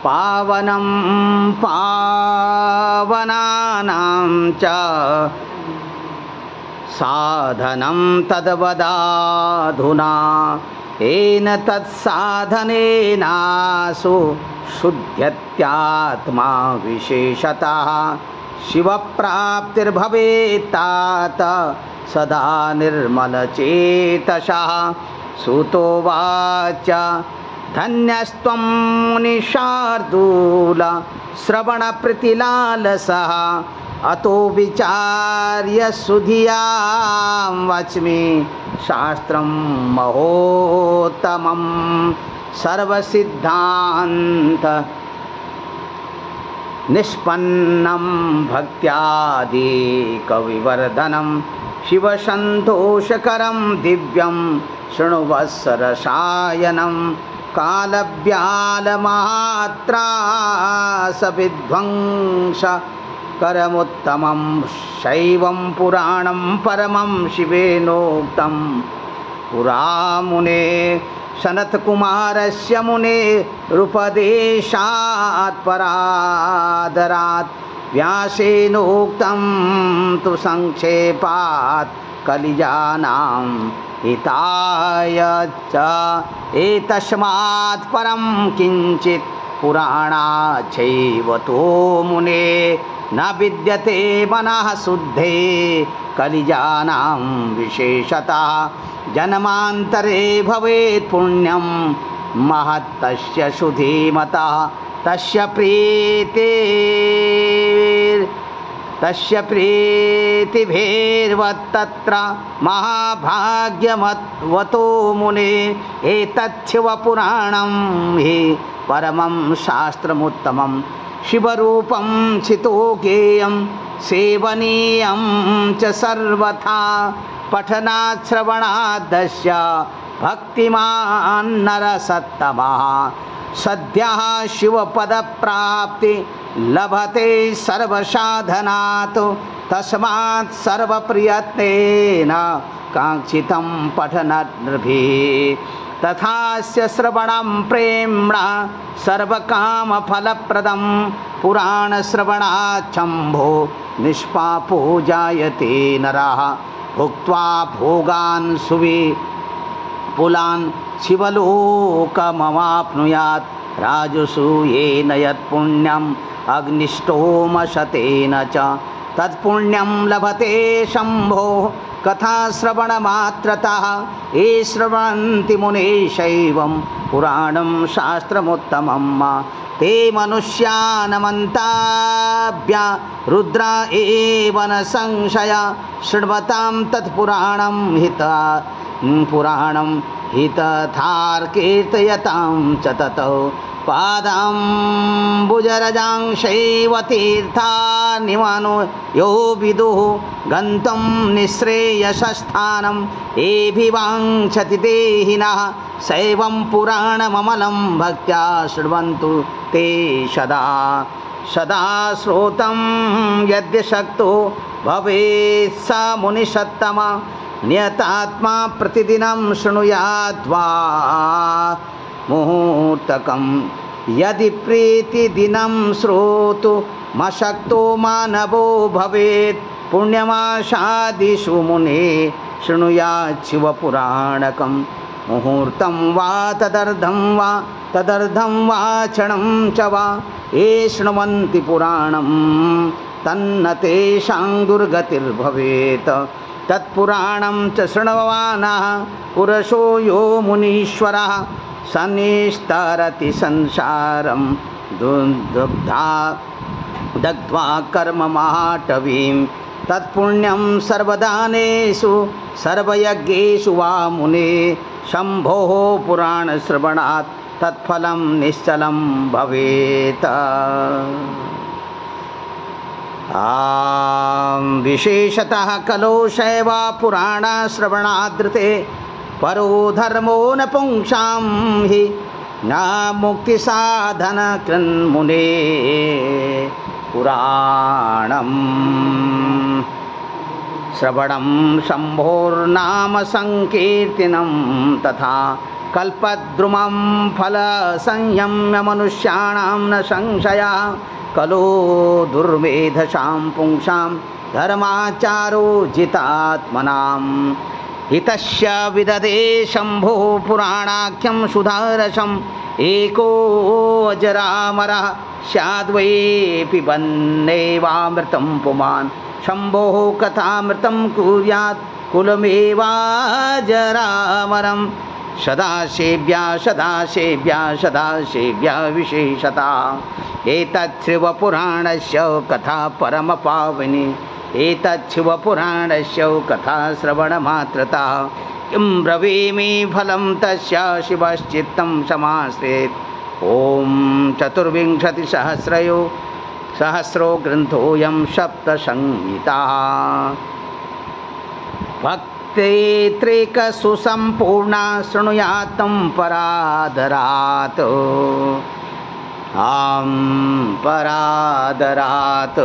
पावनं पावनानां च साधनं तद्वदाधुना येन तत्साधनेनासु शुद्ध्यत्यात्मा विशेषतः शिवप्राप्तिर्भवेत्तात सदा निर्मलचेतसः। सुतोवाच धन्यस्त्वं मुनिशार्दूल श्रवणप्रीतिलालसः अतो विचार्य सुधियां वच्मि शास्त्रं महोत्तमं सर्वसिद्धान्त निष्पन्नं भक्त्यादिकविवर्धनं शिवसन्तोषकरं दिव्यं शृणुवत्सरसायनं कालव्यालमात्रासविध्वंस करमुत्तमं शैवं पुराणं परमं शिवेनोक्तं पुरामुने सनत्कुमारस्य मुनेरुपदेशात् परादरात् व्यासेनोक्तं तु संक्षेपात् कलिजानां हिताय च एतस्मात् परं किञ्चित् पुराणाच्चैव तो मुने न विद्यते मनः शुद्धे कलिजानां विशेषतः जन्मान्तरे भवेत् पुण्यं महत्तस्य सुधीमतः तस्य प्रीतिभेर्वत्तत्र महाभाग्यमत्वतो मुने एतच्छिवपुराणं हि परमं शास्त्रमुत्तमं शिवरूपं चितो ज्ञेयं सेवनीयं च सर्वथा पठनात् श्रवणादस्य भक्तिमान् नरसत्तमः सद्यः शिवपदप्राप्ति लभते सर्वसाधनात् तस्मात् सर्वप्रयत्नेन काङ्क्षितं पठननृभिः तथास्य श्रवणं प्रेम्णा सर्वकामफलप्रदं पुराणश्रवणाच्छम्भो निष्पापो जायते नरः भुक्त्वा भोगान् सुविपुलान् शिवलोकमवाप्नुयात् राजसु येन यत्पुण्यम् अग्निष्टोमशतेन च तत्पुण्यं लभते शम्भो कथाश्रवणमात्रतः ये श्रवन्ति मुने शैवं पुराणं शास्त्रमुत्तमं ते मनुष्यानमन्ताभ्य रुद्रा एव न संशय शृण्वतां तत्पुराणं हितथार्कीर्तयतां च ततो पादाम्बुजरजांशैव तीर्थानिमनो यो विदुः गन्तुं निःश्रेयसस्थानं येभिवाञ्छति देहिनः सैवं पुराणममलं भक्त्या शृण्वन्तु ते सदा सदा श्रोतं यद्य शक्तो भवेत् स मुनिसत्तमा नियतात्मा प्रतिदिनं शृणुयाद्वा मुहूर्तकं यदि प्रीतिदिनं श्रोतुमशक्तो मानवो भवेत् पुण्यमाशादिषु मुने शृणुयात् शिवपुराणकं मुहूर्तं वा तदर्धं वा क्षणं च वा ये शृण्वन्ति पुराणं तन्न तेषां दुर्गतिर्भवेत् तत्पुराणं च शृण्ववानः पुरुषो यो मुनीश्वरः सनिष्तरति संसारं दग्ध्वा कर्ममाटवीं तत्पुण्यं सर्वदानेषु सर्वयज्ञेषु वा मुने शम्भोः पुराणश्रवणात् तत्फलं निश्चलं भवेत्। विशेषतः कलो शैव पुराणश्रवणादृते परो धर्मो न पुंसां हि न मुक्तिसाधन कृन्मुने पुराणं श्रवणं शम्भोर्नाम संकीर्तनं तथा कल्पद्रुमं फलसंयम्य मनुष्याणां न संशयः कलो दुर्मेधसां पुंसां धर्माचारोजितात्मनां हितस्य विदधे शम्भो पुराणाख्यं सुधारसम् एको अजरामरः स्याद्वै पिबन्नेवामृतं पुमान् शम्भोः कथामृतं कुर्यात् कुलमेवाजरामरं सदा सेव्या विशेषता एतत् शिवपुराणस्य कथा परमपावनी एतत् शिवपुराणस्य कथा श्रवणमात्रतः किं ब्रवीमि फलं तस्य शिवश्चित्तं समाश्रेत् ॐ चतुर्विंशतिसहस्रो ग्रन्थोऽयं सप्तसंहिता भक्तेत्रेकसुसम्पूर्णा शृणुयात् तं परादरात् परादरात्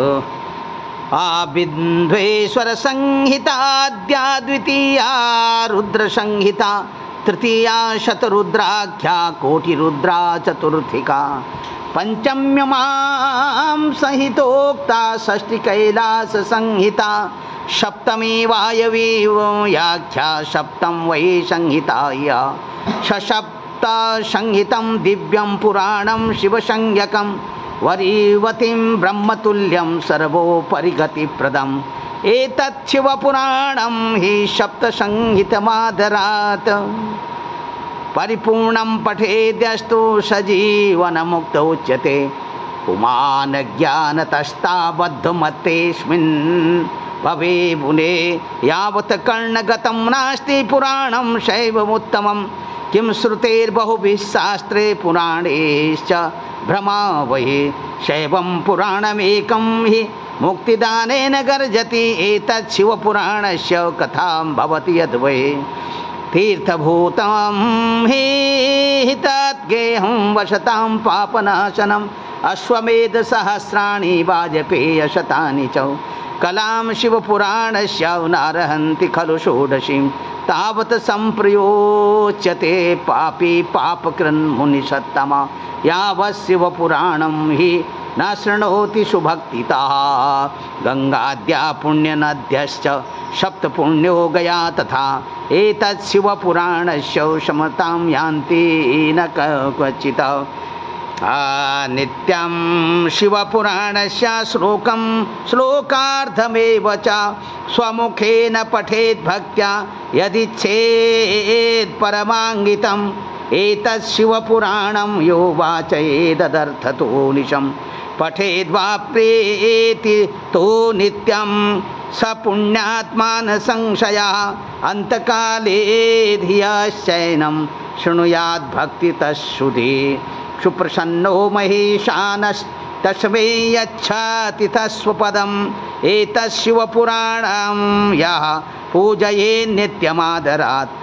बिन्ध्वेश्वर संहिताद्या द्वितीया रुद्रसंहिता तृतीया शतरुद्राख्या कोटिरुद्रा चतुर्थिका पंचम्यमां संहितोक्ता षष्ठी कैलास संहिता सप्तमी वायवी व्याख्या सप्तम वै संहिताया सप्त संहितं दिव्यं पुराणं शिवसंज्ञकं वरीवतीं ब्रह्मतुल्यं सर्वोपरिगतिप्रदम् एतत् शिवपुराणं हि सप्तसंहितमादरात् परिपूर्णं पठेद्यस्तु सजीवनमुक्तो उच्यते पुमानज्ञानतस्ताबद्धमत्तेऽस्मिन् भवे मुने यावत् कर्णगतं नास्ति पुराणं शैवमुत्तमं किं श्रुतेर्बहुभिः शास्त्रे पुराणेश्च भ्रमा वै शैवं पुराणमेकं हि मुक्तिदानेन गर्जति एतत् शिवपुराणस्य कथां भवति यद्वै तीर्थभूतं हि तद्गेहं वसतां पापनाशनम् अश्वमेधसहस्राणि वाजपेयशतानि च कलां शिवपुराणस्य नारहन्ति खलु षोडशीं तावत् सम्प्रयोच्यते पापी पापकृन्मुनिसत्तमा यावत् शिवपुराणं हि न शृणोति सुभक्तितः गंगाद्या पुण्यनद्यश्च सप्तपुण्यो गया तथा एतत् शिवपुराणस्य समतां यान्ति न क्वचित् नित्यं शिवपुराणस्य श्लोकार्धमेव च स्वमुखेन पठेत् भक्त्या यदिच्छेत् परमाङ्गितम् एतत् शिवपुराणं यो वाचयेदर्थतो निशं पठेद्वाप्येति तो नित्यं स पुण्यात्मा न संशयः अन्तकाले धियाश्चैनं शृणुयात् भक्तितश्रुति सुप्रसन्नो महेशानस्तस्मै यच्छति तस्वपदम् एतत् शिवपुराणं यः पूजयेत् नित्यमादरात्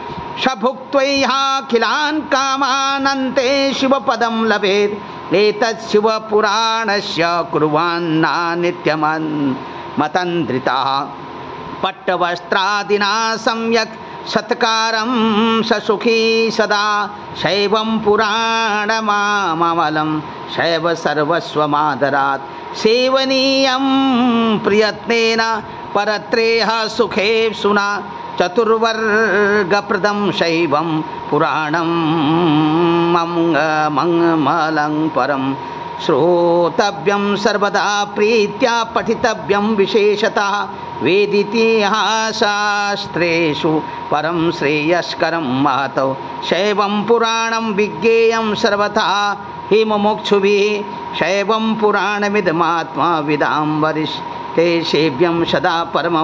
स भुक्त्वैहाखिलान् कामानन्ते शिवपदं लभेत् एतत् शिवपुराणस्य कुर्वान्ना नित्यमतन्द्रितः पट्टवस्त्रादिना सम्यक् सत्कारं स सुखी सदा शैवं पुराणमामलं शैव सर्वस्वमादरात् सेवनीयं प्रयत्नेन परत्रेह सुखे सुना चतुर्वर्गप्रदं शैवं पुराणं मङ्गलं परं श्रोतव्यं सर्वदा प्रीत्या पठितव्यं विशेषतः वेदितिहासशास्त्रेषु परं श्रेयस्करं महतो शैवं पुराणं विज्ञेयं सर्वथा हि मुमुक्षुभिः शैवं पुराणमिदमात्मा विदां वरिष्ठे सेव्यं सदा परम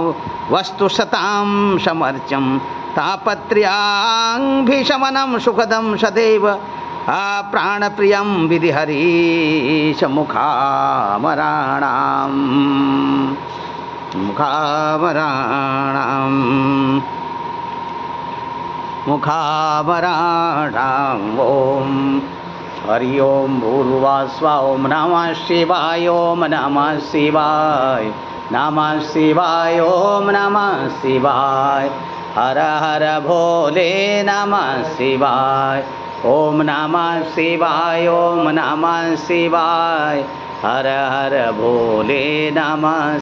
वस्तु सतां समर्च्यं तापत्र्याङ्भिशमनं सुखदं सदैव प्राणप्रियं विधिहरीश मुखामराणां ॐ हरि ओम भूर्भुवस्सुवः ओम नमः शिवाय ओम नमः शिवाय नमः शिवाय ओम नमः शिवाय हर हर भोले नमः शिवाय। ओम नमः शिवाय, ओम नमः शिवाय। हर हर भोले नमः